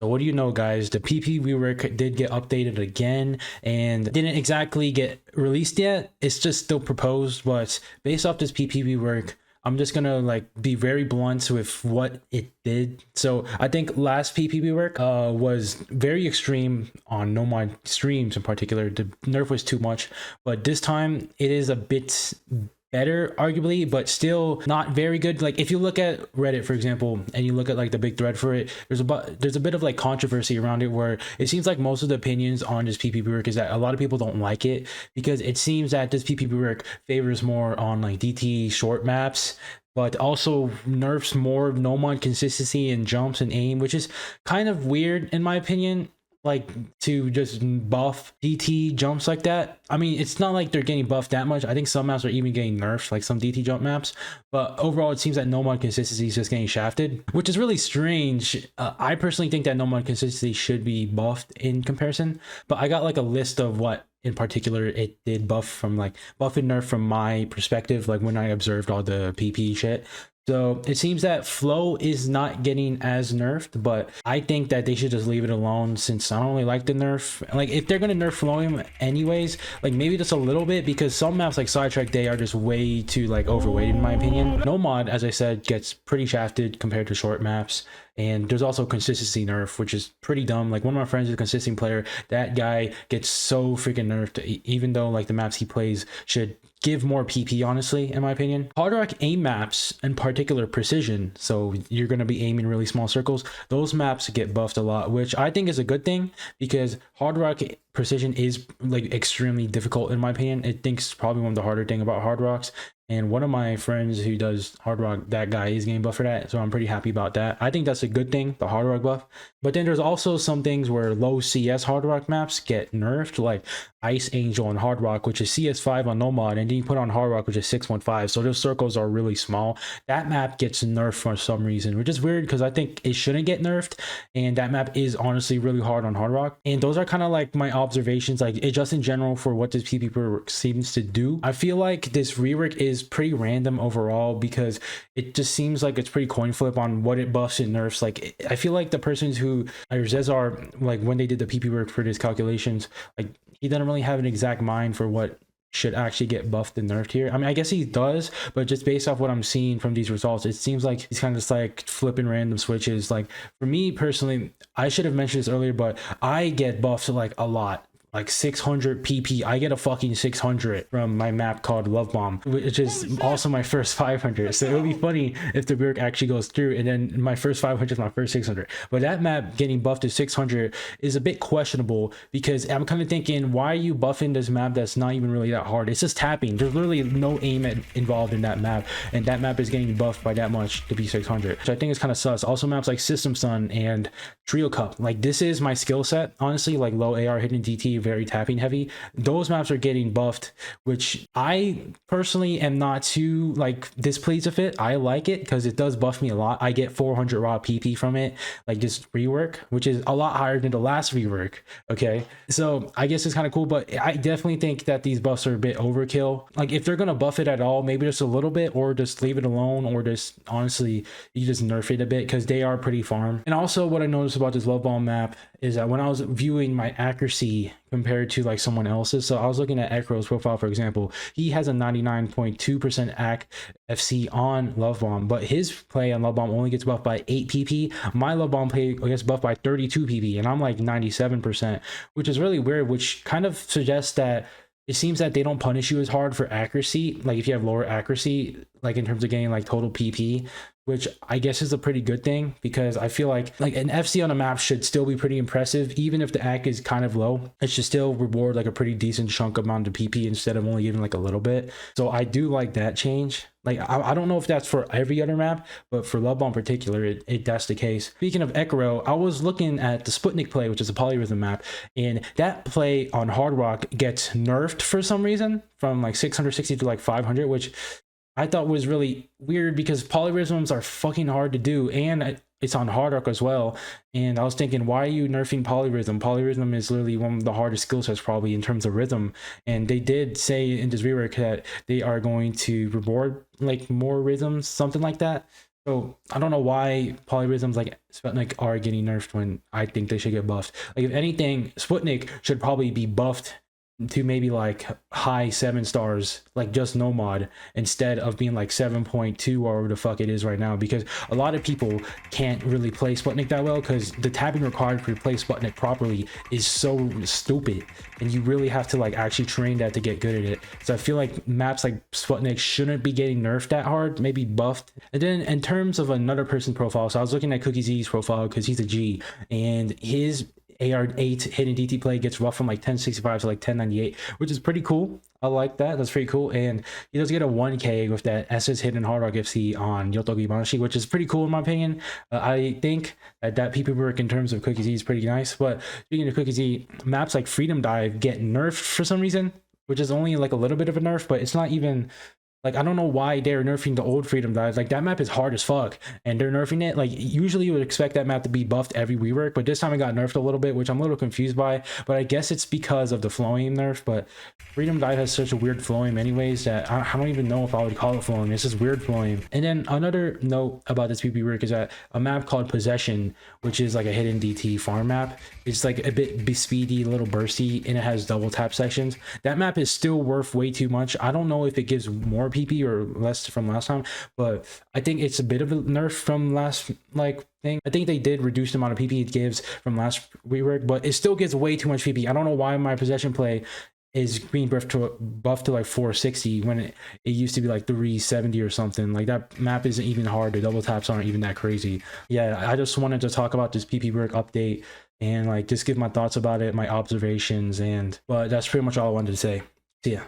So what do you know, guys? The PP rework did get updated again and didn't exactly get released yet. It's just still proposed, but based off this PP rework, I'm just gonna like be very blunt with what it did. So I think last PP rework was very extreme on no mod streams in particular. The nerf was too much, but this time it is a bit better arguably, but still not very good. Like if you look at Reddit, for example, and you look at like the big thread for it, there's a bit of like controversy around it, where it seems like most of the opinions on this PPP work is that a lot of people don't like it because it seems that this PPP work favors more on like DT short maps, but also nerfs more no mod consistency and jumps and aim, which is kind of weird in my opinion, like to just buff DT jumps like that. I mean, it's not like they're getting buffed that much. I think some maps are even getting nerfed, like some DT jump maps, but overall it seems that no mod consistency is just getting shafted, which is really strange. I personally think that no mod consistency should be buffed in comparison, but I got like a list of what in particular it did buff from, like buff and nerf from my perspective, like when I observed all the PP shit. So it seems that flow is not getting as nerfed, but I think that they should just leave it alone since I don't really like the nerf. Like if they're gonna nerf flowing anyways, like maybe just a little bit, because some maps like Sidetrack Day are just way too like overweighted in my opinion. No mod, as I said, gets pretty shafted compared to short maps. And there's also consistency nerf, which is pretty dumb. Like one of my friends is a consistent player. That guy gets so freaking nerfed, even though like the maps he plays should give more PP, honestly, in my opinion. Hard rock aim maps, in particular precision, so you're going to be aiming really small circles, those maps get buffed a lot, which I think is a good thing, because hard rock precision is like extremely difficult in my opinion. I think it's probably one of the harder thing about hard rocks, and one of my friends who does hard rock, that guy is getting buffed for that, so I'm pretty happy about that. I think that's a good thing, the hard rock buff. But then there's also some things where low CS hard rock maps get nerfed, like Ice Angel on hard rock, which is CS5 on no mod, and then you put on hard rock, which is 615, so those circles are really small. That map gets nerfed for some reason, which is weird because I think it shouldn't get nerfed, and that map is honestly really hard on hard rock. And those are kind of like my observations, like it just in general for what this PvP rework seems to do. I feel like this rework is pretty random overall, because it just seems like it's pretty coin flip on what it buffs and nerfs. Like I feel like the persons who, or Zezar, like when they did the PP work for his calculations, like he doesn't really have an exact mind for what should actually get buffed and nerfed here. I mean, I guess he does, but just based off what I'm seeing from these results, it seems like he's kind of just like flipping random switches. Like for me personally, I should have mentioned this earlier, but I get buffed like a lot, like 600 PP. I get a fucking 600 from my map called Love Bomb, which is also my first 500. So it would be funny if the work actually goes through and then my first 500 is my first 600. But that map getting buffed to 600 is a bit questionable, because I'm kind of thinking, why are you buffing this map that's not even really that hard? It's just tapping. There's literally no aim involved in that map, and that map is getting buffed by that much to be 600, which I think is kind of sus. Also maps like System Sun and Trio Cup, like this is my skill set, honestly, like low AR hitting DT, very tapping heavy. Those maps are getting buffed, which I personally am not too like displeased with it. I like it because it does buff me a lot. I get 400 raw PP from it, like just rework, which is a lot higher than the last rework. Okay, so I guess it's kind of cool, but I definitely think that these buffs are a bit overkill. Like if they're gonna buff it at all, maybe just a little bit, or just leave it alone, or just honestly you just nerf it a bit, because they are pretty farm. And also what I noticed about this Love Bomb map is that when I was viewing my accuracy compared to like someone else's, so I was looking at Ekro's profile, for example, he has a 99.2% AC FC on Love Bomb, but his play on Love Bomb only gets buffed by 8 PP. My Love Bomb play gets buffed by 32 PP, and I'm like 97%, which is really weird, which kind of suggests that it seems that they don't punish you as hard for accuracy, like if you have lower accuracy, like in terms of getting like total PP, which I guess is a pretty good thing, because I feel like an FC on a map should still be pretty impressive. Even if the AC is kind of low, it should still reward like a pretty decent chunk amount of PP instead of only giving like a little bit. So I do like that change. Like I don't know if that's for every other map, but for Love Bomb in particular, that's the case. Speaking of Ekro, I was looking at the Sputnik play, which is a polyrhythm map, and that play on Hard Rock gets nerfed for some reason from like 660 to like 500, which I thought was really weird, because polyrhythms are fucking hard to do, and it's on hard rock as well. And I was thinking, why are you nerfing polyrhythm? Polyrhythm is literally one of the hardest skill sets probably in terms of rhythm. And they did say in this rework that they are going to reward like more rhythms, something like that. So I don't know why polyrhythms like Sputnik are getting nerfed when I think they should get buffed. Like if anything, Sputnik should probably be buffed to maybe like high 7 stars, like just no mod, instead of being like 7.2 or whatever the fuck it is right now, because a lot of people can't really play Sputnik that well because the tabbing required to play Sputnik properly is so stupid, and you really have to like actually train that to get good at it. So I feel like maps like Sputnik shouldn't be getting nerfed that hard, maybe buffed. And then in terms of another person's profile, so I was looking at Cookie Z's profile because he's a G, and his AR8 hidden DT play gets rough from like 1065 to like 1098, which is pretty cool. I like that. That's pretty cool. And he does get a 1k with that SS hidden hard rock FC on Yotogi Banashi, which is pretty cool in my opinion. I think that PP work in terms of Cookie Z is pretty nice. But speaking of Cookie Z, maps like Freedom Dive get nerfed for some reason, which is only like a little bit of a nerf, but it's not even like, I don't know why they're nerfing the old Freedom Dive. Like that map is hard as fuck and they're nerfing it. Like usually you would expect that map to be buffed every rework, but this time it got nerfed a little bit, which I'm a little confused by, but I guess it's because of the flowing nerf. But Freedom Dive has such a weird flowing anyways that I don't even know if I would call it flowing. It's just weird flowing. And then another note about this PP work is that a map called Possession, which is like a hidden DT farm map, it's like a bit speedy, a little bursty, and it has double tap sections. That map is still worth way too much. I don't know if it gives more PP or less from last time, but I think it's a bit of a nerf from last like thing. I think they did reduce the amount of PP it gives from last rework, but it still gives way too much PP. I don't know why my possession play is being buffed to like 460 when it used to be like 370 or something. Like that map isn't even hard. The double taps aren't even that crazy. Yeah, I just wanted to talk about this PP work update and like just give my thoughts about it, my observations, but that's pretty much all I wanted to say. See ya.